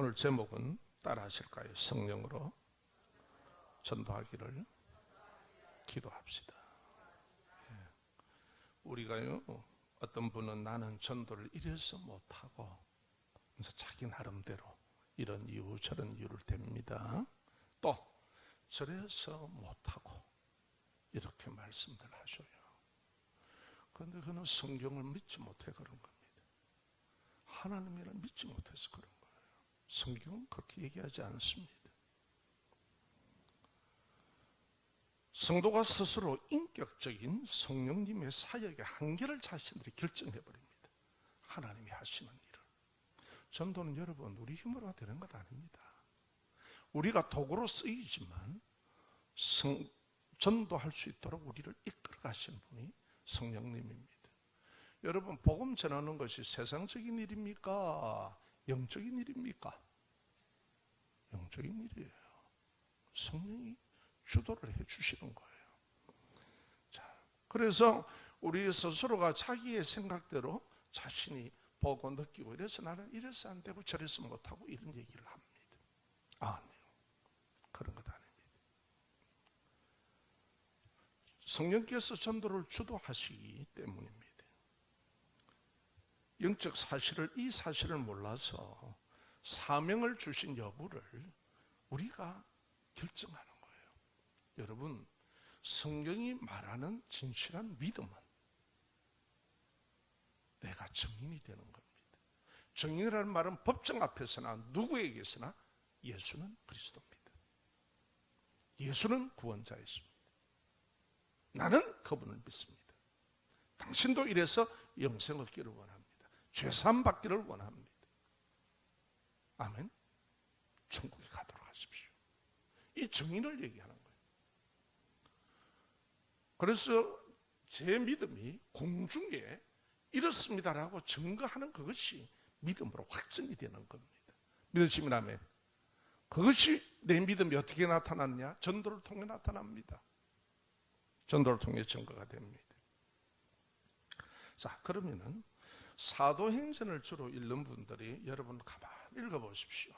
오늘 제목은 따라 하실까요? 성령으로 전도하기를 기도합시다. 우리가요, 어떤 분은 나는 전도를 이래서 못하고 그래서 자기 나름대로 이런 이유 저런 이유를 댑니다. 또 저래서 못하고 이렇게 말씀들 하셔요. 그런데 그는 성경을 믿지 못해 그런 겁니다. 하나님이를 믿지 못해서 그런 거예요. 성경은 그렇게 얘기하지 않습니다. 성도가 스스로 인격적인 성령님의 사역의 한계를 자신들이 결정해버립니다. 하나님이 하시는 일을. 전도는 여러분 우리 힘으로 되는 것 아닙니다. 우리가 도구로 쓰이지만 전도할 수 있도록 우리를 이끌어 가시는 분이 성령님입니다. 여러분, 복음 전하는 것이 세상적인 일입니까? 영적인 일입니까? 영적인 일이에요. 성령이 주도를 해주시는 거예요. 자, 그래서 우리 스스로가 자기의 생각대로 자신이 보고 느끼고 이래서 나는 이래서 안 되고 저래서 못하고 이런 얘기를 합니다. 아니요, 그런 것 아닙니다. 성령께서 전도를 주도하시기 때문입니다. 영적 사실을, 이 사실을 몰라서 사명을 주신 여부를 우리가 결정하는 거예요. 여러분, 성경이 말하는 진실한 믿음은 내가 증인이 되는 겁니다. 증인이라는 말은 법정 앞에서나 누구에게서나 예수는 그리스도입니다. 예수는 구원자이십니다. 나는 그분을 믿습니다. 당신도 이래서 영생 얻기를 원합니다. 죄사함 받기를 원합니다. 아멘. 천국에 가도록 하십시오. 이 증인을 얘기하는 거예요. 그래서 제 믿음이 공중에 이렇습니다라고 증거하는 그것이 믿음으로 확증이 되는 겁니다. 믿으시면 아멘. 그것이 내 믿음이 어떻게 나타났냐? 전도를 통해 나타납니다. 전도를 통해 증거가 됩니다. 자, 그러면은 사도행전을 주로 읽는 분들이 여러분 가만히 읽어보십시오.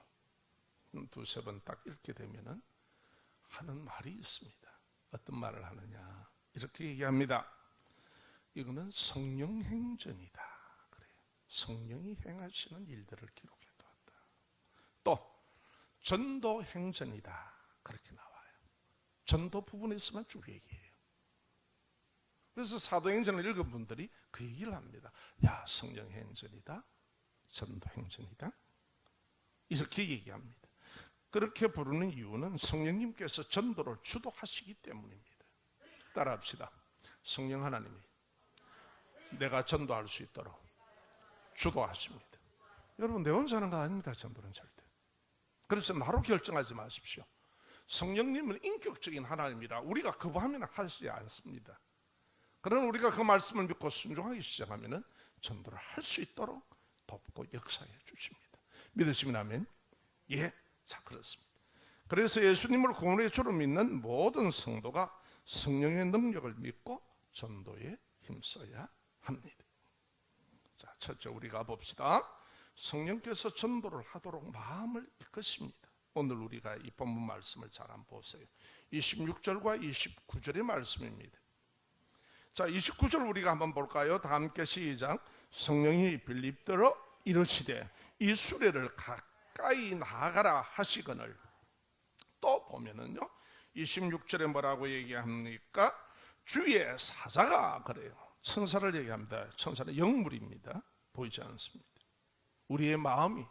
두세 번 딱 읽게 되면은 하는 말이 있습니다. 어떤 말을 하느냐? 이렇게 얘기합니다. 이거는 성령행전이다. 그래요. 성령이 행하시는 일들을 기록해 두었다. 또 전도행전이다. 그렇게 나와요. 전도 부분에서만 쭉 얘기해요. 그래서 사도행전을 읽은 분들이 그 얘기를 합니다. 야, 성령행전이다, 전도행전이다, 이렇게 얘기합니다. 그렇게 부르는 이유는 성령님께서 전도를 주도하시기 때문입니다. 따라합시다. 성령 하나님이 내가 전도할 수 있도록 주도하십니다. 여러분, 내 혼자 하는 거 아닙니다. 전도는 절대. 그래서 나로 결정하지 마십시오. 성령님은 인격적인 하나님이라 우리가 거부하면 하시지 않습니다. 그러나 우리가 그 말씀을 믿고 순종하기 시작하면 전도를 할 수 있도록 돕고 역사해 주십니다. 믿으시면 아멘. 예, 자, 그렇습니다. 그래서 예수님을 구원의 주로 믿는 모든 성도가 성령의 능력을 믿고 전도에 힘써야 합니다. 자, 첫째 우리가 봅시다. 성령께서 전도를 하도록 마음을 이끄십니다. 오늘 우리가 이 본문 말씀을 잘 한번 보세요. 26절과 29절의 말씀입니다. 자, 29절 우리가 한번 볼까요? 다 함께 시작. 성령이 빌립더러 이르시되 이 수레를 가까이 나가라 하시거늘. 또 보면은요, 26절에 뭐라고 얘기합니까? 주의 사자가, 그래요. 천사를 얘기합니다. 천사는 영물입니다. 보이지 않습니다. 우리의 마음이,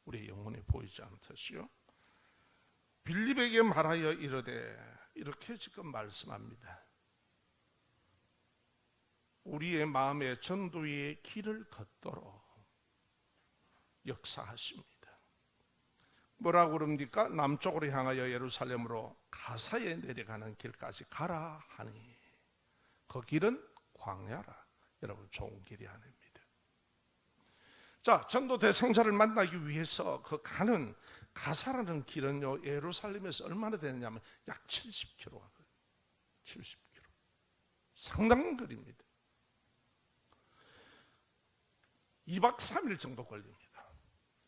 우리의 영혼이 보이지 않듯이요, 빌립에게 말하여 이르되, 이렇게 지금 말씀합니다. 우리의 마음의 전도의 길을 걷도록 역사하십니다. 뭐라고 그럽니까? 남쪽으로 향하여 예루살렘으로 가사에 내려가는 길까지 가라 하니 그 길은 광야라. 여러분, 좋은 길이 아닙니다. 자, 전도 대상자를 만나기 위해서 그 가는 가사라는 길은요, 예루살렘에서 얼마나 되느냐면 약 70km가 걸려요. 70km. 상당한 거리입니다. 2박 3일 정도 걸립니다.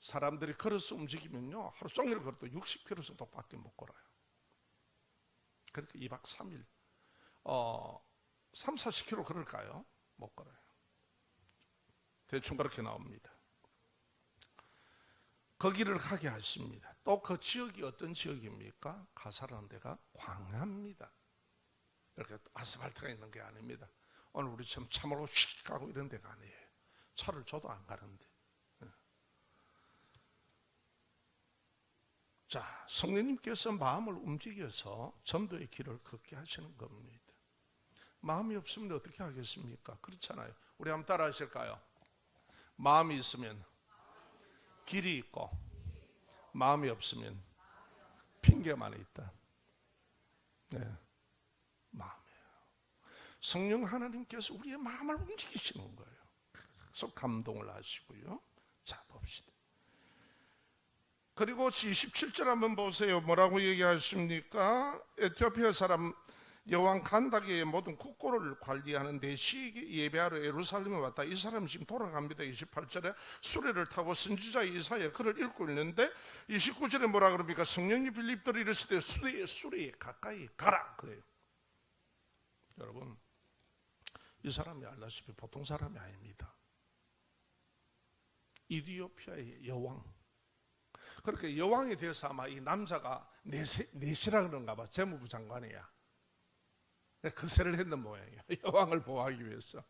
사람들이 걸어서 움직이면요, 하루 종일 걸어도 60km 정도밖에 못 걸어요. 그러니까 2박 3일 3, 40km 걸을까요? 못 걸어요. 대충 그렇게 나옵니다. 거기를 가게 하십니다. 또 그 지역이 어떤 지역입니까? 가사라는 데가 광야입니다. 이렇게 아스팔트가 있는 게 아닙니다. 오늘 우리처럼 차로 휙 가고 이런 데가 아니에요. 차를 줘도 안 가는데. 자, 성령님께서 마음을 움직여서 전도의 길을 걷게 하시는 겁니다. 마음이 없으면 어떻게 하겠습니까? 그렇잖아요. 우리 한번 따라 하실까요? 마음이 있으면 길이 있고, 마음이 없으면 핑계만 있다. 네, 마음이에요. 성령 하나님께서 우리의 마음을 움직이시는 거예요. 그래서 감동을 하시고요. 자, 봅시다. 그리고 27절 한번 보세요. 뭐라고 얘기하십니까? 에티오피아 사람 여왕 간다게의 모든 국고를 관리하는 내시에게 예배하러 예루살렘에 왔다. 이 사람이 지금 돌아갑니다. 28절에 수레를 타고 선지자 이사야 글을 읽고 있는데 29절에 뭐라 그럽니까? 성령이 빌립들을 이르시되 수레에 가까이 가라 그래요. 여러분, 이 사람이 알다시피 보통 사람이 아닙니다. 이디오피아의 여왕. 그렇게 여왕에 대해서 아마 이 남자가 내시라 그런가 봐. 재무부 장관이야. 거세를 했는 모양이에요. 여왕을 보호하기 위해서.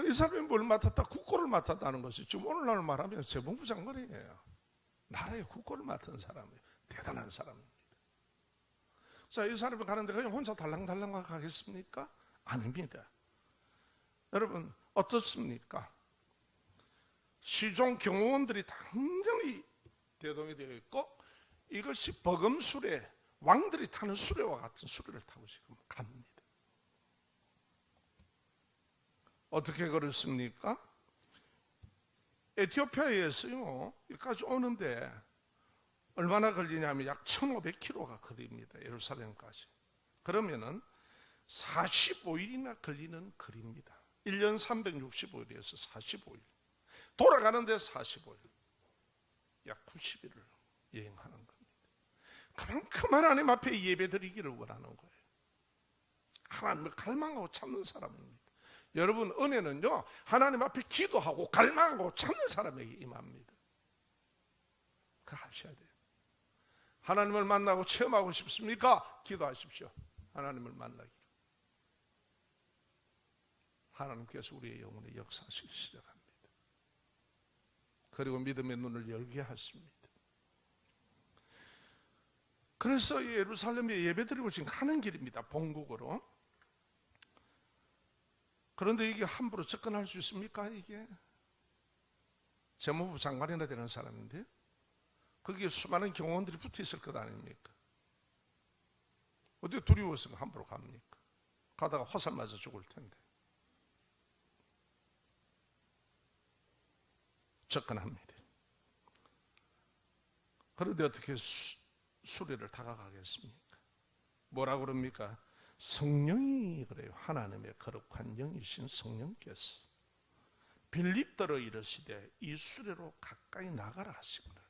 이 사람이 뭘 맡았다? 국고를 맡았다는 것이 지금 오늘날 말하면 재무부 장관이에요. 나라의 국고를 맡은 사람이에요. 대단한 사람입니다. 자, 이 사람이 가는데 그냥 혼자 달랑달랑 가겠습니까? 아닙니다. 여러분, 어떻습니까? 시종 경호원들이 당연히 대동이 되어 있고, 이것이 버금수레, 왕들이 타는 수레와 같은 수레를 타고 지금 갑니다. 어떻게 그렇습니까? 에티오피아에서요, 여기까지 오는데 얼마나 걸리냐면 약 1500km가 걸립니다. 예루살렘까지. 그러면은 45일이나 걸리는 거리입니다. 1년 365일에서 45일. 돌아가는데 45일. 약 90일을 여행하는 겁니다. 그만큼 하나님 앞에 예배드리기를 원하는 거예요. 하나님을 갈망하고 찾는 사람입니다. 여러분, 은혜는요, 하나님 앞에 기도하고 갈망하고 찾는 사람에게 임합니다. 그거 하셔야 돼요. 하나님을 만나고 체험하고 싶습니까? 기도하십시오. 하나님을 만나기를. 하나님께서 우리의 영혼에 역사하시기 시작합니다. 그리고 믿음의 눈을 열게 하십니다. 그래서 예루살렘에 예배드리고 지금 가는 길입니다. 본국으로. 그런데 이게 함부로 접근할 수 있습니까? 이게 재무부 장관이나 되는 사람인데 거기에 수많은 경호원들이 붙어 있을 것 아닙니까? 어떻게 두려워서 함부로 갑니까? 가다가 화살 맞아 죽을 텐데. 접근합니다. 그런데 어떻게 수레를 다가가겠습니까? 뭐라 그럽니까? 성령이 그래요. 하나님의 거룩한 영이신 성령께서 빌립더러 이르시되 이 수레로 가까이 나가라 하시구나.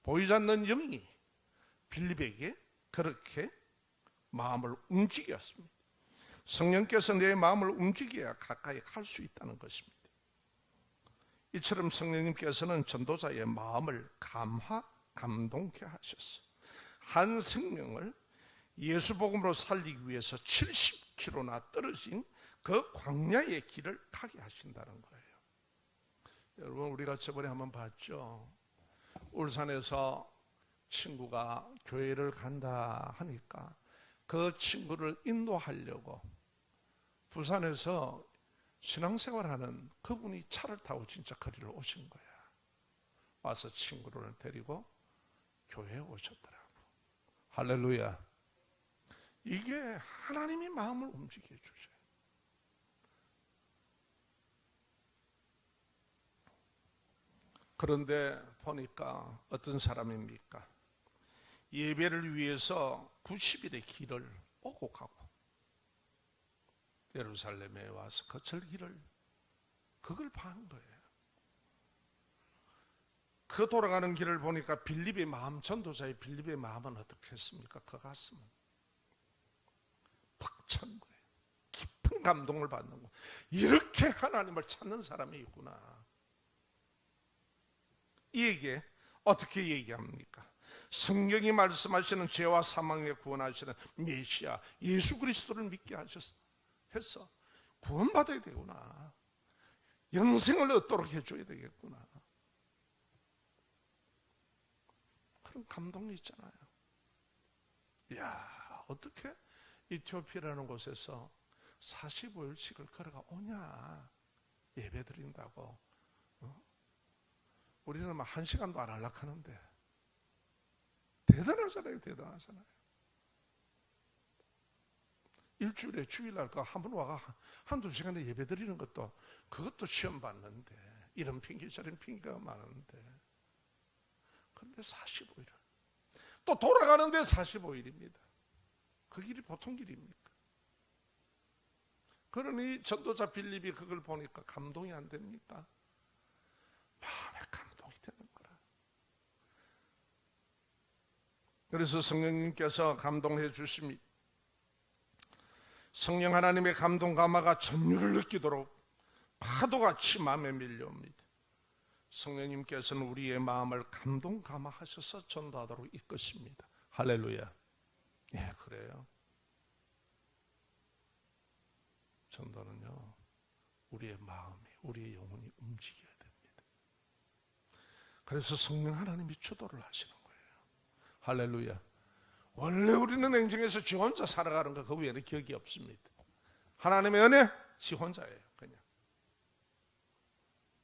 보이지 않는 영이 빌립에게 그렇게 마음을 움직였습니다. 성령께서 내 마음을 움직여야 가까이 갈 수 있다는 것입니다. 이처럼 성령님께서는 전도자의 마음을 감동케 하셨어. 한 생명을 예수 복음으로 살리기 위해서 70km나 떨어진 그 광야의 길을 가게 하신다는 거예요. 여러분, 우리가 저번에 한번 봤죠. 울산에서 친구가 교회를 간다 하니까 그 친구를 인도하려고 부산에서 신앙생활하는 그분이 차를 타고 진짜 거리를 오신 거야. 와서 친구를 데리고 교회에 오셨더라고. 할렐루야. 이게 하나님이 마음을 움직여 주셔요. 그런데 보니까 어떤 사람입니까? 예배를 위해서 90일의 길을 오고 가고 예루살렘에 와서 거칠 길을 그걸 반 거예요. 그 돌아가는 길을 보니까 빌립의 마음, 전도자의 빌립의 마음은 어떻겠습니까? 그 가슴은 벅찬 거예요. 깊은 감동을 받는 거. 이렇게 하나님을 찾는 사람이 있구나. 이에게 어떻게 얘기합니까? 성경이 말씀하시는 죄와 사망에 구원하시는 메시아 예수 그리스도를 믿게 해서 구원받아야 되구나. 영생을 얻도록 해줘야 되겠구나. 그런 감동이 있잖아요. 이야, 어떻게 이티오피아라는 곳에서 45일씩을 걸어가 오냐. 예배 드린다고. 우리는 막 1시간도 안 하려고 하는데 대단하잖아요. 대단하잖아요. 일주일에 주일날 한번 와가 한두 시간에 예배 드리는 것도 그것도 시험 받는데 이런 핑계 저런 핑계가 많은데 그런데 45일 또 돌아가는데 45일입니다. 그 길이 보통 길입니까? 그러니 전도자 빌립이 그걸 보니까 감동이 안 됩니까? 마음에 감동이 되는 거라. 그래서 성령님께서 감동해 주심이 성령 하나님의 감동 감화가 전율을 느끼도록 파도같이 마음에 밀려옵니다. 성령님께서는 우리의 마음을 감동 감화하셔서 전도하도록 이끄십니다. 할렐루야. 예, 그래요. 전도는요, 우리의 마음이, 우리의 영혼이 움직여야 됩니다. 그래서 성령 하나님이 주도를 하시는 거예요. 할렐루야. 원래 우리는 행정에서 지 혼자 살아가는 거 그 외에는 기억이 없습니다. 하나님의 은혜, 지 혼자예요. 그냥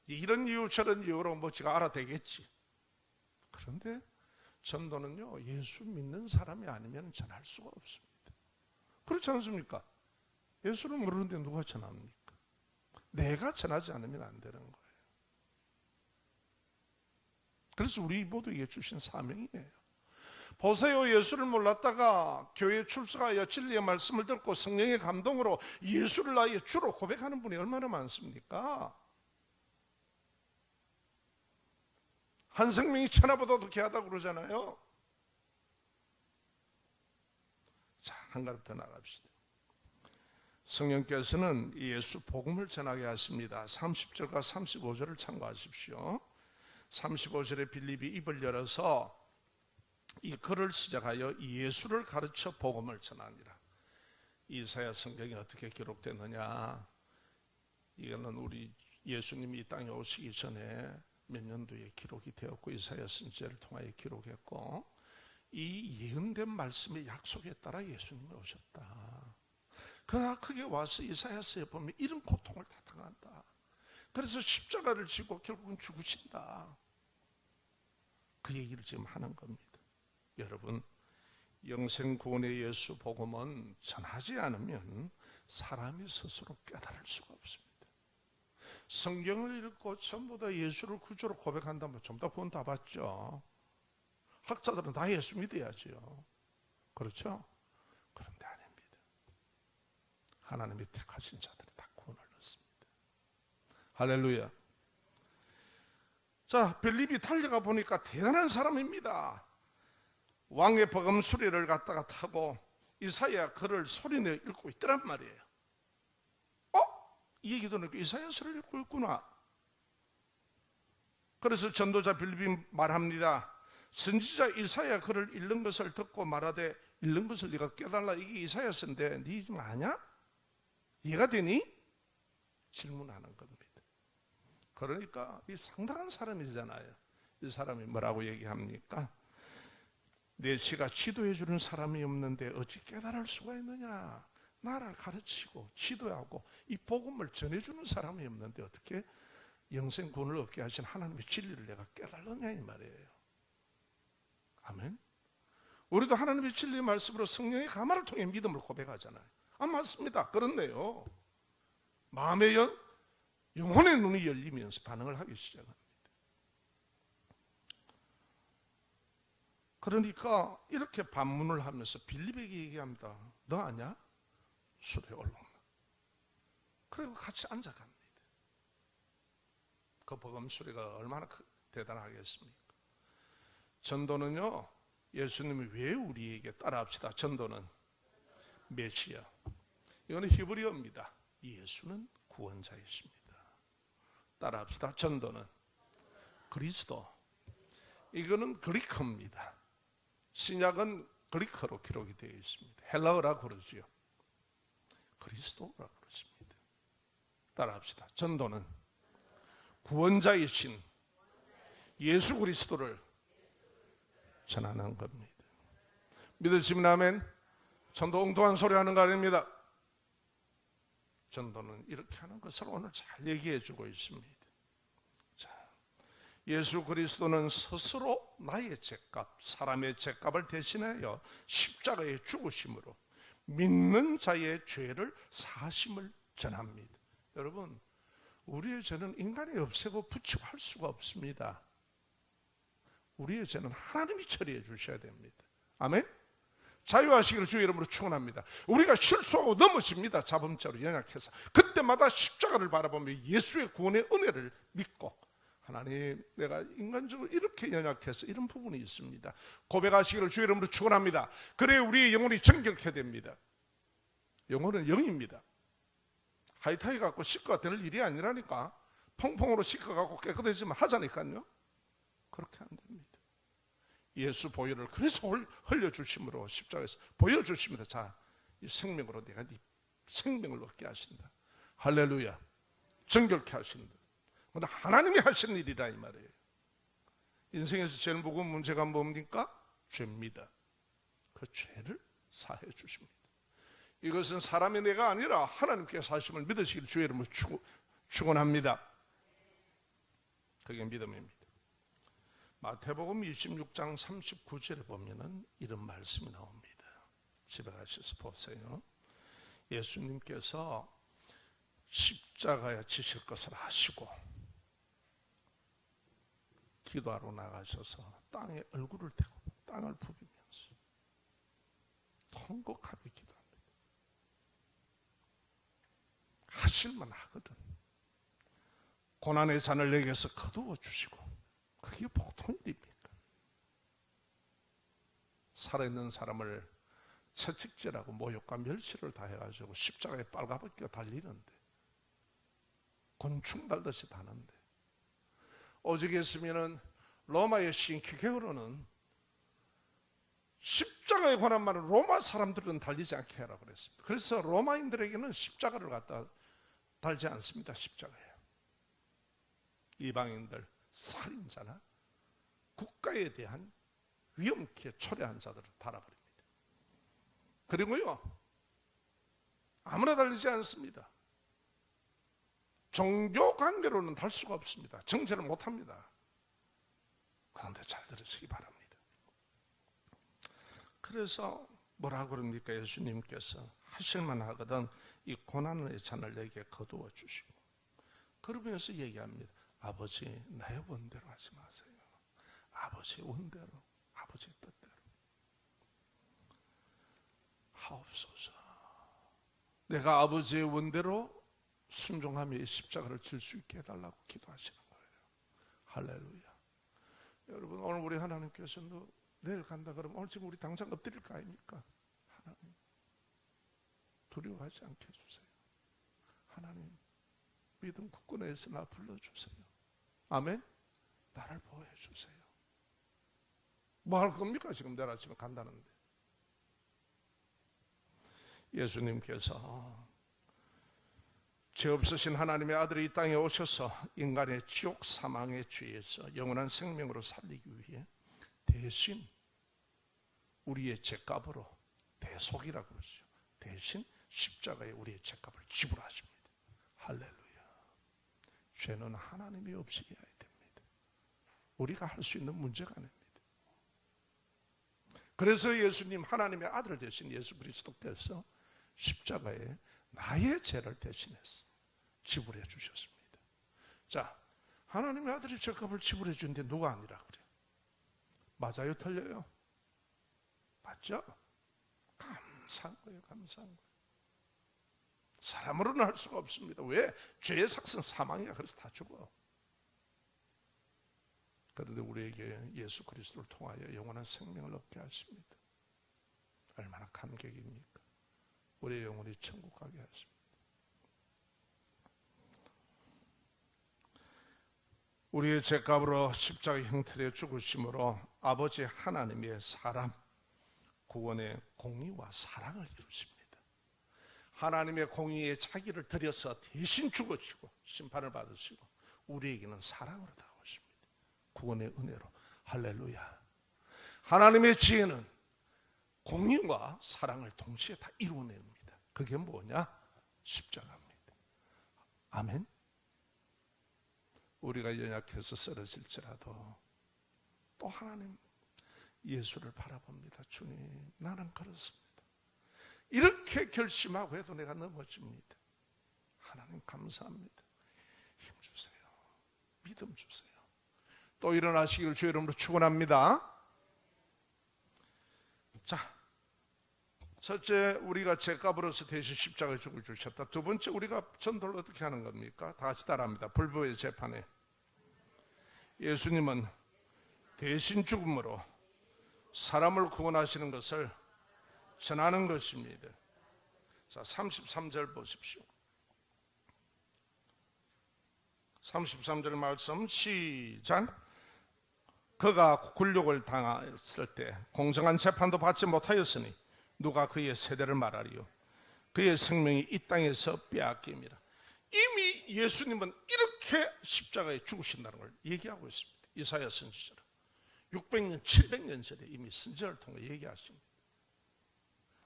이런 이유 저런 이유로 뭐 지가 알아대겠지. 그런데 전도는요, 예수 믿는 사람이 아니면 전할 수가 없습니다. 그렇지 않습니까? 예수를 모르는데 누가 전합니까? 내가 전하지 않으면 안 되는 거예요. 그래서 우리 모두에게 주신 사명이에요. 보세요, 예수를 몰랐다가 교회에 출석하여 진리의 말씀을 듣고 성령의 감동으로 예수를 나의 주로 고백하는 분이 얼마나 많습니까? 한 생명이 천하보다도 귀하다고 그러잖아요. 자, 한 걸음 더 나갑시다. 성령께서는 예수 복음을 전하게 하십니다. 30절과 35절을 참고하십시오. 35절에 빌립이 입을 열어서 이 글을 시작하여 예수를 가르쳐 복음을 전하니라. 이사야 성경이 어떻게 기록됐느냐? 이거는 우리 예수님이 이 땅에 오시기 전에 몇 년도에 기록이 되었고 이사야 선지자를 통하여 기록했고 이 예언된 말씀의 약속에 따라 예수님이 오셨다. 그러나 그게 와서 이사야서에 보면 이런 고통을 다 당한다. 그래서 십자가를 지고 결국은 죽으신다. 그 얘기를 지금 하는 겁니다. 여러분, 영생 구원의 예수 복음은 전하지 않으면 사람이 스스로 깨달을 수가 없습니다. 성경을 읽고 전부 다 예수를 구주로 고백한다면 전부 다 구원 다 받죠. 학자들은 다 예수 믿어야죠. 그렇죠? 그런데 아닙니다. 하나님이 택하신 자들이 다 구원을 얻습니다. 할렐루야. 자, 빌립이 달려가 보니까 대단한 사람입니다. 왕의 버금 수레를 갖다가 타고 이사야 글을 소리내어 읽고 있더란 말이에요. 이 얘기 들으니까 이사야서를 읽고 있구나. 그래서 전도자 빌립이 말합니다. 선지자 이사야 글을 읽는 것을 듣고 말하되 읽는 것을 네가 깨달라. 이게 이사야서인데 네 좀 아냐? 이해가 되니? 질문하는 겁니다. 그러니까 이 상당한 사람이잖아요. 이 사람이 뭐라고 얘기합니까? 내 지가 지도해 주는 사람이 없는데 어찌 깨달을 수가 있느냐? 나를 가르치고 지도하고 이 복음을 전해주는 사람이 없는데 어떻게 영생 구원을 얻게 하신 하나님의 진리를 내가 깨달느냐 이 말이에요. 아멘. 우리도 하나님의 진리의 말씀으로 성령의 감화를 통해 믿음을 고백하잖아요. 맞습니다. 그렇네요. 마음의 영혼의 눈이 열리면서 반응을 하기 시작합니다. 그러니까 이렇게 반문을 하면서 빌립에게 얘기합니다. 너 아냐? 술에 올라오나. 그리고 같이 앉아갑니다. 그 복음 수레가 얼마나 대단하겠습니까? 전도는요, 예수님이 왜 우리에게 따라합시다. 전도는 메시아. 이거는 히브리어입니다. 예수는 구원자이십니다. 따라합시다. 전도는 그리스도. 이거는 그리커입니다. 신약은 그리커로 기록이 되어 있습니다. 헬라어라고 그러지요. 그리스도라고 그러십니다. 따라합시다. 전도는 구원자이신 예수 그리스도를 전하는 겁니다. 믿으시면 아멘. 전도 엉뚱한 소리 하는 거 아닙니다. 전도는 이렇게 하는 것을 오늘 잘 얘기해 주고 있습니다. 자, 예수 그리스도는 스스로 나의 죄값, 사람의 죄값을 대신하여 십자가에 죽으심으로 믿는 자의 죄를 사하심을 전합니다. 여러분, 우리의 죄는 인간이 없애고 붙이고 할 수가 없습니다. 우리의 죄는 하나님이 처리해 주셔야 됩니다. 아멘? 자유하시기를 주의 이름으로 축원합니다. 우리가 실수하고 넘어집니다. 자범죄로 연약해서. 그때마다 십자가를 바라보며 예수의 구원의 은혜를 믿고, 하나님, 내가 인간적으로 이렇게 연약해서 이런 부분이 있습니다. 고백하시기를 주의 이름으로 축원합니다. 그래 우리의 영혼이 정결케 됩니다. 영혼은 영입니다. 하이타이 갖고 씻어가 될 일이 아니라니까. 퐁퐁으로 씻어갖고 깨끗해지면 하자니까요. 그렇게 안 됩니다. 예수 보혈을 그래서 흘려주심으로 십자가에서 보여주십니다. 자, 이 생명으로 내가 네 생명을 얻게 하신다. 할렐루야. 정결케 하신다. 그런데 하나님이 하시는 일이라 이 말이에요. 인생에서 제일 무거운 문제가 뭡니까? 죄입니다. 그 죄를 사해 주십니다. 이것은 사람의 내가 아니라 하나님께서 하심을 믿으시길 주의 이름으로 축원합니다. 그게 믿음입니다. 마태복음 26장 39절에 보면은 이런 말씀이 나옵니다. 집에 가셔서 보세요. 예수님께서 십자가에 지실 것을 아시고 기도하러 나가셔서 땅에 얼굴을 대고 땅을 부비면서 통곡하며 기도합니다. 하실만 하거든. 고난의 잔을 내게서 거두어 주시고, 그게 보통 일입니까? 살아있는 사람을 채찍질하고 모욕과 멸시를 다 해가지고 십자가에 빨가벗겨 달리는데, 곤충 달듯이 다는데, 오직 했으면은 로마의 시인 키케로는 십자가에 관한 말은 로마 사람들은 달리지 않게 하라고 그랬습니다. 그래서 로마인들에게는 십자가를 갖다 달지 않습니다. 십자가에. 이방인들, 살인자나 국가에 대한 위험케 초래한 자들을 달아버립니다. 그리고요, 아무나 달리지 않습니다. 종교 관계로는 달 수가 없습니다. 정죄를 못합니다. 그런데 잘 들으시기 바랍니다. 그래서 뭐라 그럽니까? 예수님께서 하실만 하거든 이 고난의 잔을 내게 거두어 주시고, 그러면서 얘기합니다. 아버지, 나의 원대로 하지 마세요. 아버지의 원대로, 아버지의 뜻대로 하옵소서. 내가 아버지의 원대로 순종하며 이 십자가를 질 수 있게 해달라고 기도하시는 거예요. 할렐루야. 여러분, 오늘 우리 하나님께서도 내일 간다 그러면 오늘 지금 우리 당장 엎드릴 거 아닙니까? 하나님, 두려워하지 않게 해주세요. 하나님, 믿음 국군에서 나 불러주세요. 아멘. 나를 보호해 주세요. 뭐 할 겁니까? 지금 내일 아침에 간다는데. 예수님께서 죄 없으신 하나님의 아들이 이 땅에 오셔서 인간의 지옥 사망의 죄에서 영원한 생명으로 살리기 위해 대신 우리의 죄값으로, 대속이라고 그러죠. 대신 십자가에 우리의 죄값을 지불하십니다. 할렐루야. 죄는 하나님이 없애야 됩니다. 우리가 할 수 있는 문제가 아닙니다. 그래서 예수님, 하나님의 아들 되신 예수 그리스도께서 십자가에 나의 죄를 대신해서 지불해 주셨습니다. 자, 하나님의 아들이 죄값을 지불해 주는데 누가 아니라 그래요? 맞아요? 틀려요? 맞죠? 감사한 거예요. 감사한 거예요. 사람으로는 할 수가 없습니다. 왜? 죄의 삭은 사망이야. 그래서 다 죽어. 그런데 우리에게 예수 그리스도를 통하여 영원한 생명을 얻게 하십니다. 얼마나 감격입니까? 우리의 영혼이 천국 가게 하십니다. 우리의 죄값으로 십자가 형틀에 죽으심으로 아버지 하나님의 사람 구원의 공의와 사랑을 이루십니다. 하나님의 공의에 자기를 들여서 대신 죽으시고 심판을 받으시고 우리에게는 사랑으로 다가오십니다. 구원의 은혜로. 할렐루야. 하나님의 지혜는 공의와 사랑을 동시에 다 이루어냅니다. 그게 뭐냐? 십자가입니다. 아멘. 우리가 연약해서 쓰러질지라도 또 하나님 예수를 바라봅니다. 주님, 나는 그렇습니다. 이렇게 결심하고 해도 내가 넘어집니다. 하나님 감사합니다. 힘 주세요. 믿음 주세요. 또 일어나시기를 주의 이름으로 축원합니다. 자, 첫째, 우리가 죄값으로서 대신 십자가에 죽을 주셨다. 두 번째, 우리가 전도를 어떻게 하는 겁니까? 다 같이 따라합니다. 불법의 재판에 예수님은 대신 죽음으로 사람을 구원하시는 것을 전하는 것입니다. 자, 33절 보십시오. 33절 말씀 시작. 그가 굴욕을 당했을 때 공정한 재판도 받지 못하였으니 누가 그의 세대를 말하리요. 그의 생명이 이 땅에서 빼앗김이라. 이미 예수님은 이렇게 십자가에 죽으신다는 걸 얘기하고 있습니다. 이사야 선지자로 600년, 700년 전에 이미 선지자를 통해 얘기하십니다.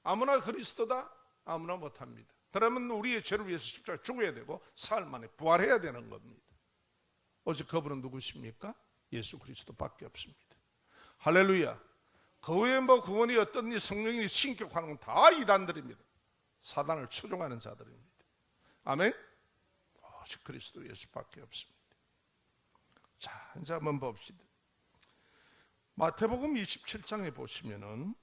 아무나 그리스도다? 아무나 못합니다. 그러면 우리의 죄를 위해서 십자가에 죽어야 되고 사흘 만에 부활해야 되는 겁니다. 오직 그분은 누구십니까? 예수 그리스도밖에 없습니다. 할렐루야. 그 외에 뭐 구원이 어떤 성령이 신격하는 건 다 이단들입니다. 사단을 추종하는 자들입니다. 아멘. 오직 그리스도 예수밖에 없습니다. 자, 이제 한번 봅시다. 마태복음 27장에 보시면은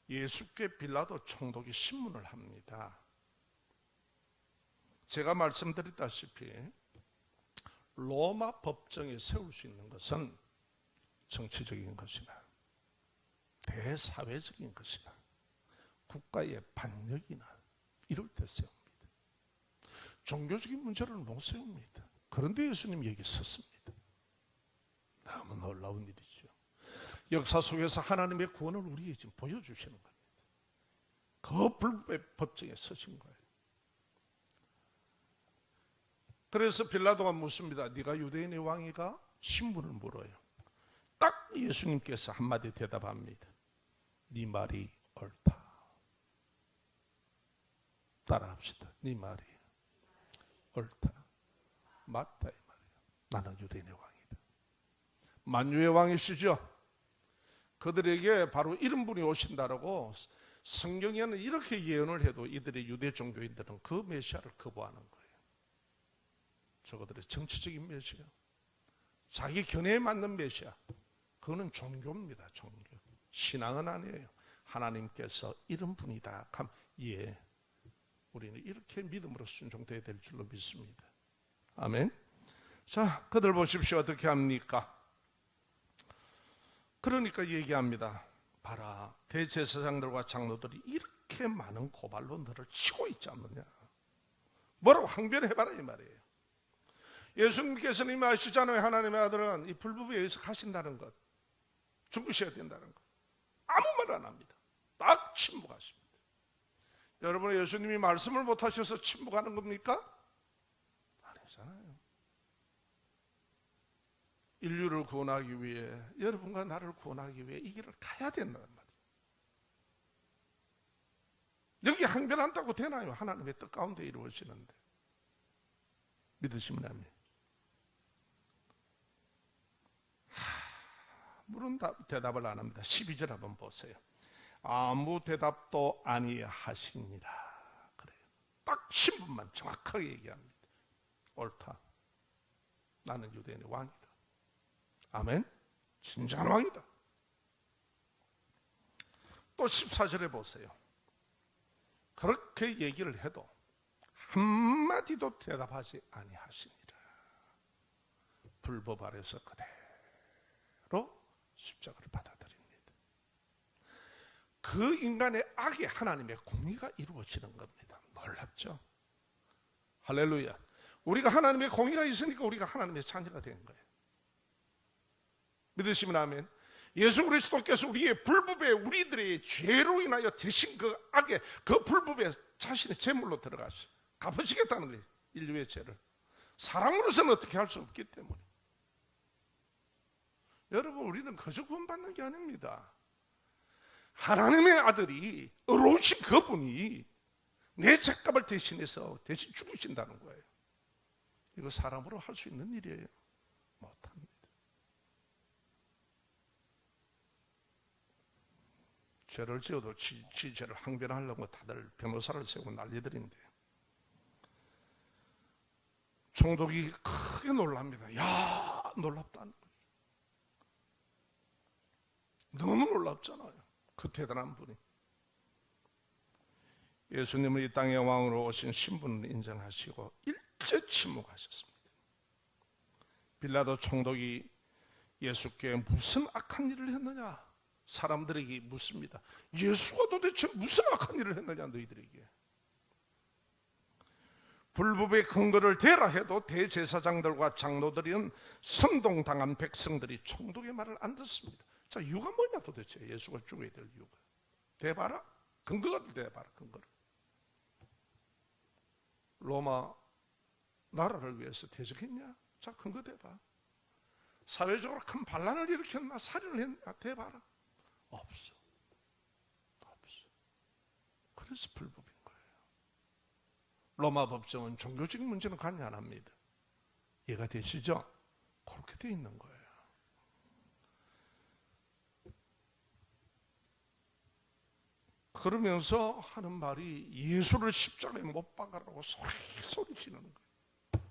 예수께 빌라도 총독이 신문을 합니다. 제가 말씀드렸다시피 로마 법정에 세울 수 있는 것은 정치적인 것이나 대사회적인 것이나 국가의 반역이나 이럴 때 세웁니다. 종교적인 문제로는 못 세웁니다. 그런데 예수님 여기 섰습니다. 너무 놀라운 일이죠. 역사 속에서 하나님의 구원을 우리에게 지금 보여주시는 겁니다. 그 불법의 법정에 서신 거예요. 그래서 빌라도가 묻습니다. 네가 유대인의 왕이가? 신문을 물어요. 딱 예수님께서 한마디 대답합니다. 네 말이 옳다. 따라합시다. 네 말이 옳다. 맞다 이 말이에요. 나는 유대인의 왕이다. 만유의 왕이시죠. 그들에게 바로 이런 분이 오신다라고 성경에는 이렇게 예언을 해도 이들의 유대 종교인들은 그 메시아를 거부하는 거예요. 저거들의 정치적인 메시아, 자기 견해에 맞는 메시아, 그거는 종교입니다. 종교. 신앙은 아니에요. 하나님께서 이런 분이다 하면 예, 우리는 이렇게 믿음으로 순종돼야 될 줄로 믿습니다. 아멘. 자, 그들 보십시오. 어떻게 합니까? 그러니까 얘기합니다. 봐라, 대제사장들과 장로들이 이렇게 많은 고발로 너를 치고 있지 않느냐. 뭐라고 항변해봐라 이 말이에요. 예수님께서는 이미 아시잖아요. 하나님의 아들은 이 불법에 의해서 가신다는 것, 죽으셔야 된다는 것. 아무 말 안 합니다. 딱 침묵하십니다. 여러분, 예수님이 말씀을 못하셔서 침묵하는 겁니까? 아니잖아요. 인류를 구원하기 위해, 여러분과 나를 구원하기 위해 이 길을 가야 된다는 말이에요. 여기 항변한다고 되나요? 하나님의 뜻 가운데 이루어지는데. 믿으시면 합니다. 물은 대답을 안 합니다. 12절 한번 보세요. 아무 대답도 아니하시니라. 그래요. 딱 신분만 정확하게 얘기합니다. 옳다. 나는 유대인의 왕이다. 아멘. 진정한 왕이다. 또 14절에 보세요. 그렇게 얘기를 해도 한마디도 대답하지 아니하시니라. 불법 아래서 그대로 십자가를 받아들입니다. 그 인간의 악에 하나님의 공의가 이루어지는 겁니다. 놀랍죠? 할렐루야. 우리가 하나님의 공의가 있으니까 우리가 하나님의 자녀가 된 거예요. 믿으시면 아멘. 예수 그리스도께서 우리의 불법에 우리들의 죄로 인하여 대신 그 악에 그 불법에 자신의 제물로 들어가서 갚으시겠다는 거예요. 인류의 죄를. 사람으로서는 어떻게 할 수 없기 때문에. 여러분, 우리는 거저 구원받는 게 아닙니다. 하나님의 아들이 의로우신 그분이 내 죄값을 대신해서 대신 죽으신다는 거예요. 이거 사람으로 할 수 있는 일이에요? 못합니다. 죄를 지어도 지 죄를 항변하려고 다들 변호사를 세우고 난리들인데, 총독이 크게 놀랍니다. 야, 놀랍다는 거죠. 너무 놀랍잖아요. 그 대단한 분이. 예수님은 이 땅의 왕으로 오신 신분을 인정하시고 일제 침묵하셨습니다. 빌라도 총독이 예수께 무슨 악한 일을 했느냐 사람들에게 묻습니다. 예수가 도대체 무슨 악한 일을 했느냐 너희들에게. 불법의 근거를 대라 해도 대제사장들과 장로들은 선동당한 백성들이 총독의 말을 안 듣습니다. 자, 이유가 뭐냐 도대체. 예수가 죽어야 될 이유가. 대봐라. 근거를 대봐라. 근거를. 로마 나라를 위해서 대적했냐? 자, 근거 대봐. 사회적으로 큰 반란을 일으켰나? 살인을 했냐? 대봐라. 없어. 없어. 그래서 불법인 거예요. 로마 법정은 종교적인 문제는 관여 안 합니다. 이해가 되시죠? 그렇게 돼 있는 거예요. 그러면서 하는 말이 예수를 십자가에 못 박아라고 소리 지르는 거예요.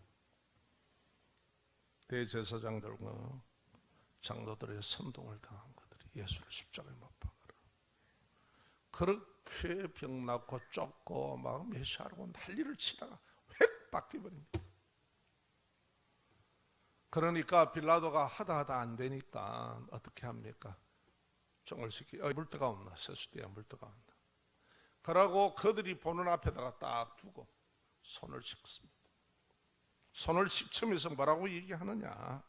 대제사장들과 장로들의 선동을 당한 것들이 예수를 십자가에 못 박아라. 그렇게 병났고 쫓고 막 메시아라고 난리를 치다가 획 바뀌어버립니다. 그러니까 빌라도가 하다 안 되니까 어떻게 합니까? 종을 시키, 물때가 없나? 세수대에 물때가 없나? 그러고 그들이 보는 앞에다가 딱 두고 손을 씻습니다. 손을 씻으면서 뭐라고 얘기하느냐?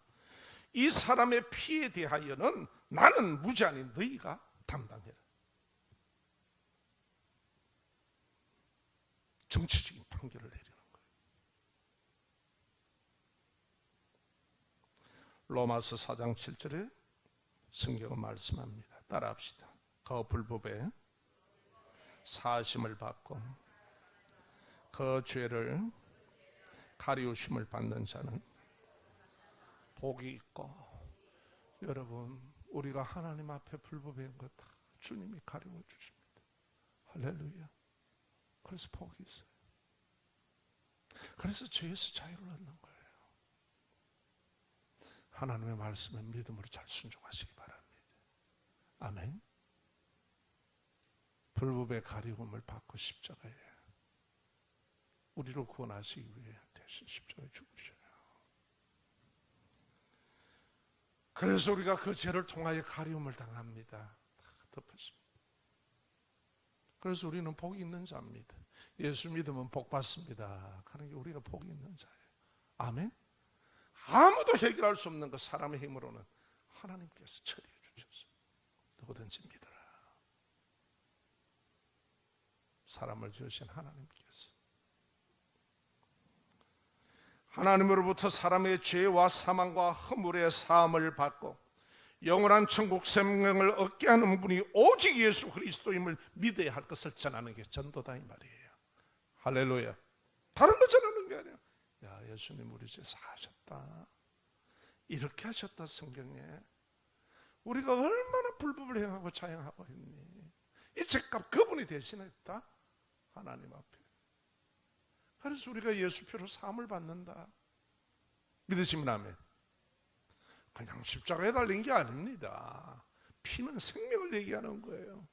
이 사람의 피에 대하여는 나는 무죄하니 너희가 담당해라. 정치적인 판결을 내리는 거예요. 로마서 4장 7절에 성경은 말씀합니다. 따라합시다. 그 불법에 사하심을 받고 그 죄를 가리우심을 받는 자는 복이 있고. 여러분, 우리가 하나님 앞에 불법에 있는 것 다 주님이 가리워 주십니다. 할렐루야. 그래서 복이 있어요. 그래서 죄에서 자유를 얻는 거예요. 하나님의 말씀에 믿음으로 잘 순종하시기 바랍니다. 아멘. 불법의 가리움을 받고 십자가에 우리를 구원하시기 위해 대신 십자가에 죽으셔요. 그래서 우리가 그 죄를 통하여 가리움을 당합니다. 다 덮었습니다. 그래서 우리는 복이 있는 자입니다. 예수 믿으면 복 받습니다. 하는 게 우리가 복이 있는 자예요. 아멘. 아무도 해결할 수 없는 그 사람의 힘으로는 하나님께서 처리해 주셨어요. 누구든지 믿어라. 사람을 지으신 하나님께서 하나님으로부터 사람의 죄와 사망과 허물의 사함을 받고 영원한 천국 생명을 얻게 하는 분이 오직 예수 그리스도임을 믿어야 할 것을 전하는 게 전도다 이 말이에요. 할렐루야. 다른 거 전하는 게 아니에요. 야, 예수님 우리 죄 사하셨다. 이렇게 하셨다. 성경에 우리가 얼마나 불법을 행하고 자행하고 했니. 이 죄값 그분이 대신했다. 하나님 앞에. 그래서 우리가 예수표로 사함을 받는다. 믿으시면 아멘. 그냥 십자가에 달린 게 아닙니다. 피는 생명을 얘기하는 거예요.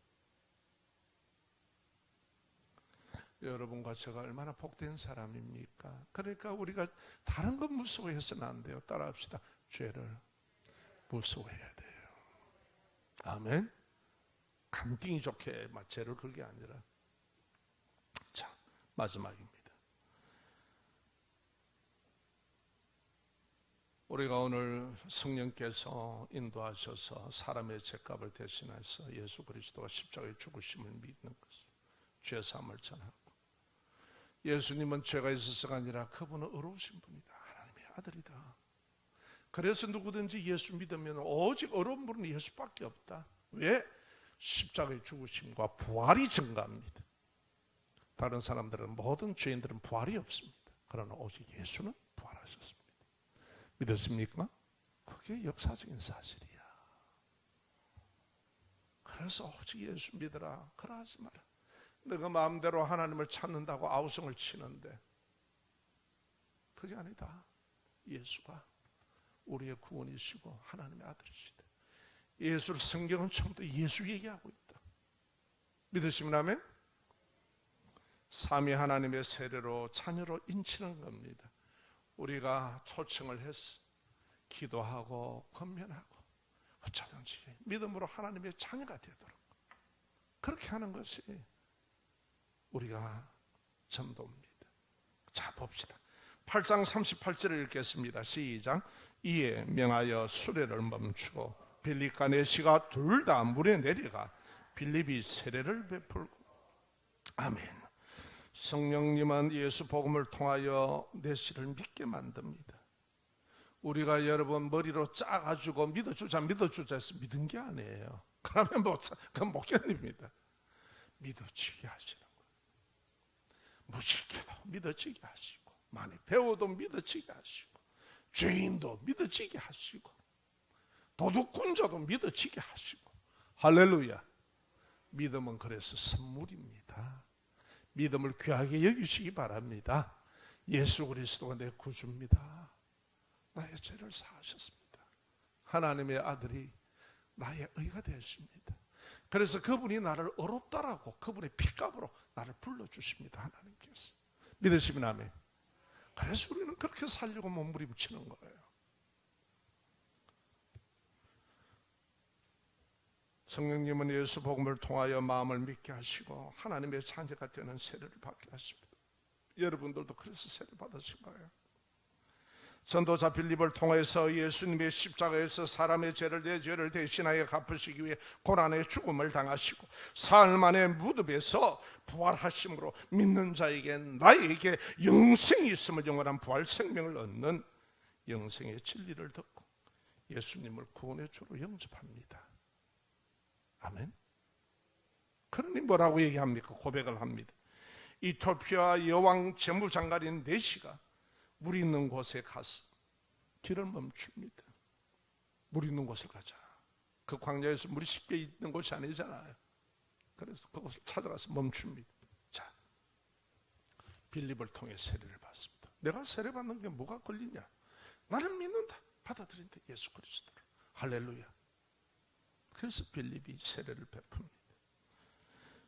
여러분과 제가 얼마나 복된 사람입니까? 그러니까 우리가 다른 건 무서워해서는 안 돼요. 따라합시다. 죄를 무서워해야 돼요. 아멘. 감기이 좋게 죄를 걸게 아니라. 자, 마지막입니다. 우리가 오늘 성령께서 인도하셔서 사람의 죄값을 대신해서 예수 그리스도가 십자가에 죽으심을 믿는 것을, 죄사함을 전하고, 예수님은 죄가 있어서가 아니라 그분은 의로우신 분이다, 하나님의 아들이다. 그래서 누구든지 예수 믿으면 오직 의로운 분은 예수밖에 없다. 왜? 십자가의 죽으심과 부활이 증가합니다. 다른 사람들은, 모든 죄인들은 부활이 없습니다. 그러나 오직 예수는 부활하셨습니다. 믿으십니까? 그게 역사적인 사실이야. 그래서 오직 예수 믿으라, 그러하지 마라. 내가 마음대로 하나님을 찾는다고 아우성을 치는데 그게 아니다. 예수가 우리의 구원이시고 하나님의 아들이시다. 예수를, 성경은 처음부터 예수 얘기하고 있다. 믿으시면 아멘? 삼위 하나님의 세례로 자녀로 인치는 겁니다. 우리가 초청을 해서 기도하고 권면하고 어쩌든지 믿음으로 하나님의 자녀가 되도록 그렇게 하는 것이 우리가 전도입니다. 자, 봅시다. 8장 38절을 읽겠습니다. 시작. 이에 명하여 수레를 멈추고 빌립과 내시가 둘 다 물에 내려가 빌립이 세례를 베풀고. 아멘. 성령님은 예수 복음을 통하여 내시를 믿게 만듭니다. 우리가 여러분 머리로 짜가지고 믿어주자 해서 믿은 게 아니에요. 그러면 그건 목사님입니다. 믿어지게 하시는 거예요. 무식해도 믿어지게 하시고, 많이 배워도 믿어지게 하시고, 죄인도 믿어지게 하시고, 도둑꾼자도 믿어지게 하시고. 할렐루야. 믿음은 그래서 선물입니다. 믿음을 귀하게 여기시기 바랍니다. 예수 그리스도가 내 구주입니다. 나의 죄를 사하셨습니다. 하나님의 아들이 나의 의가 되었습니다. 그래서 그분이 나를 의롭다라고 그분의 피값으로 나를 불러주십니다. 하나님께서. 믿으시면 아멘. 그래서 우리는 그렇게 살려고 몸부림치는 거예요. 성령님은 예수 복음을 통하여 마음을 믿게 하시고 하나님의 자녀가 되는 세례를 받게 하십니다. 여러분들도 그래서 세례 받으신 거예요. 전도자 빌립을 통해서 예수님의 십자가에서 사람의 죄를, 내 죄를 대신하여 갚으시기 위해 고난의 죽음을 당하시고 사흘 만에 무덤에서 부활하심으로 믿는 자에게, 나에게 영생이 있음을, 영원한 부활 생명을 얻는 영생의 진리를 듣고 예수님을 구원의 주로 영접합니다. 아멘. 그러니 뭐라고 얘기합니까? 고백을 합니다. 이토피아 여왕 재무장관인 내시가 물 있는 곳에 가서 길을 멈춥니다. 물 있는 곳을 가자. 그 광야에서 물이 쉽게 있는 곳이 아니잖아요. 그래서 그곳을 찾아가서 멈춥니다. 자, 빌립을 통해 세례를 받습니다. 내가 세례 받는 게 뭐가 걸리냐? 나를 믿는다, 받아들인다, 예수 그리스도를. 할렐루야. 그래서 빌립이 세례를 베풉니다.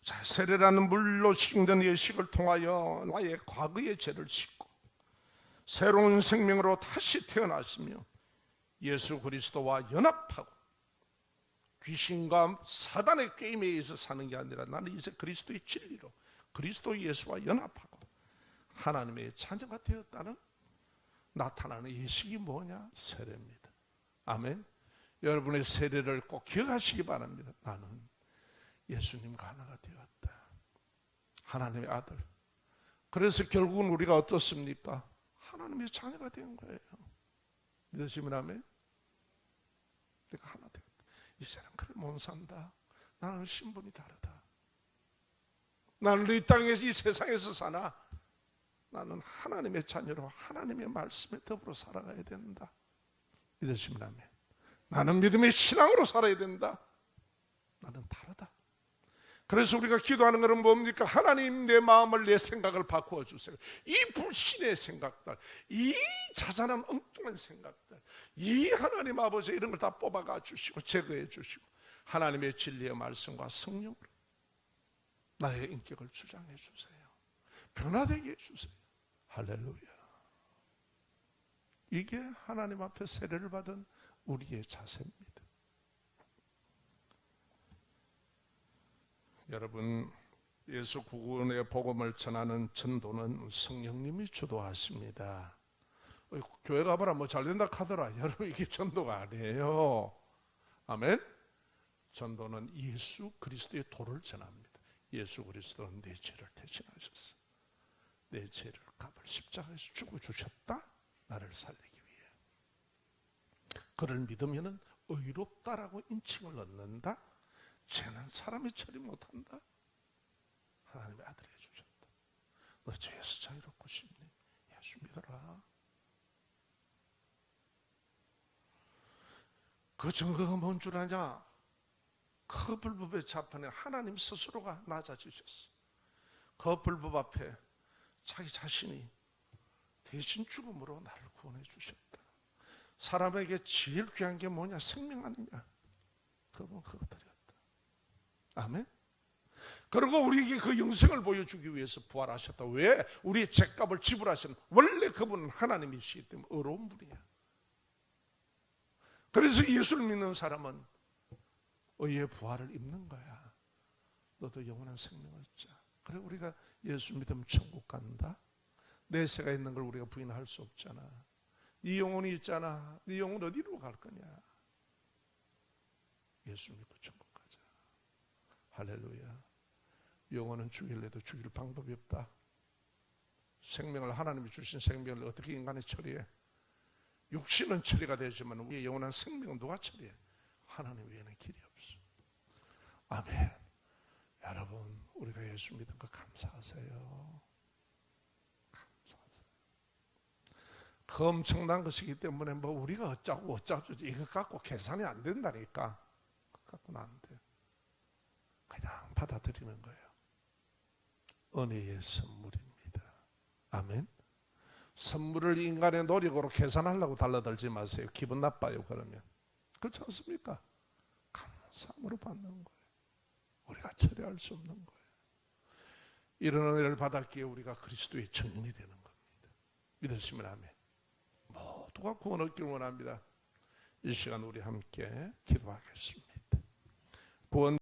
자, 세례라는 물로 씻는 예식을 통하여 나의 과거의 죄를 씻고 새로운 생명으로 다시 태어났으며 예수 그리스도와 연합하고 귀신과 사단의 게임에 의해서 사는 게 아니라 나는 이제 그리스도의 진리로 그리스도 예수와 연합하고 하나님의 자녀가 되었다는 나타나는 예식이 뭐냐? 세례입니다. 아멘. 여러분의 세례를 꼭 기억하시기 바랍니다. 나는 예수님과 하나가 되었다. 하나님의 아들. 그래서 결국은 우리가 어떻습니까? 하나님의 자녀가 된 거예요. 믿으시면 아멘. 내가 하나 되었다. 이제는 그래 못 산다. 나는 신분이 다르다. 나는 이 땅에서, 이 세상에서 사나 나는 하나님의 자녀로 하나님의 말씀에 더불어 살아가야 된다. 믿으시면 아멘. 나는 믿음의 신앙으로 살아야 된다. 나는 다르다. 그래서 우리가 기도하는 것은 뭡니까? 하나님, 내 마음을, 내 생각을 바꾸어 주세요. 이 불신의 생각들, 이 자잘한 엉뚱한 생각들, 이 하나님 아버지 이런 걸 다 뽑아가 주시고 제거해 주시고 하나님의 진리의 말씀과 성령으로 나의 인격을 주장해 주세요. 변화되게 해 주세요. 할렐루야. 이게 하나님 앞에 세례를 받은 우리의 자세입니다. 여러분, 예수 구원의 복음을 전하는 전도는 성령님이 주도하십니다. 교회 가봐라 뭐 잘된다 하더라. 여러분, 이게 전도가 아니에요. 아멘. 전도는 예수 그리스도의 도를 전합니다. 예수 그리스도는 내 죄를 대신하셨어. 내 죄를 값을 십자가에서 주고 주셨다. 나를 살리기 위해. 그를 믿으면 의롭다라고 인칭을 얻는다. 죄는 사람이 처리 못한다. 하나님의 아들이 해주셨다. 너 죄에서 자유롭고 싶니? 예수 믿어라. 그 증거가 뭔 줄 아냐? 그 불법의 자판에 하나님 스스로가 낮아지셨어. 그 불법 앞에 자기 자신이 대신 죽음으로 나를 구원해 주셨다. 사람에게 제일 귀한 게 뭐냐? 생명 아니냐? 그분 그거 드렸다. 아멘. 그리고 우리에게 그 영생을 보여주기 위해서 부활하셨다. 왜? 우리의 죄값을 지불하신 원래 그분은 하나님이시기 때문에 의로운 분이야. 그래서 예수를 믿는 사람은 의의 부활을 입는 거야. 너도 영원한 생명을 얻자. 그래 우리가 예수 믿으면 천국 간다. 내세가 있는 걸 우리가 부인할 수 없잖아. 네 영혼이 있잖아. 네 영혼 어디로 갈 거냐? 예수 믿고 천국 가자. 할렐루야. 영혼은 죽일래도 죽일 방법이 없다. 생명을 하나님이 주신 생명을 어떻게 인간이 처리해? 육신은 처리가 되지만 우리의 영원한 생명은 누가 처리해? 하나님 외에는 길이 없어. 아멘. 여러분, 우리가 예수 믿은 거 감사하세요. 감사하세요. 그 엄청난 것이기 때문에 뭐 우리가 어쩌고 이거 갖고 계산이 안 된다니까. 그거 갖고는 안 돼. 그냥 받아들이는 거예요. 은혜의 선물입니다. 아멘. 선물을 인간의 노력으로 계산하려고 달라들지 마세요. 기분 나빠요. 그러면 그렇지 않습니까? 감사함으로 받는 거예요. 우리가 처리할 수 없는 거예요. 이런 은혜를 받았기에 우리가 그리스도의 증인이 되는 겁니다. 믿으시면 아멘. 모두가 구원 얻기를 원합니다. 이 시간 우리 함께 기도하겠습니다. 구원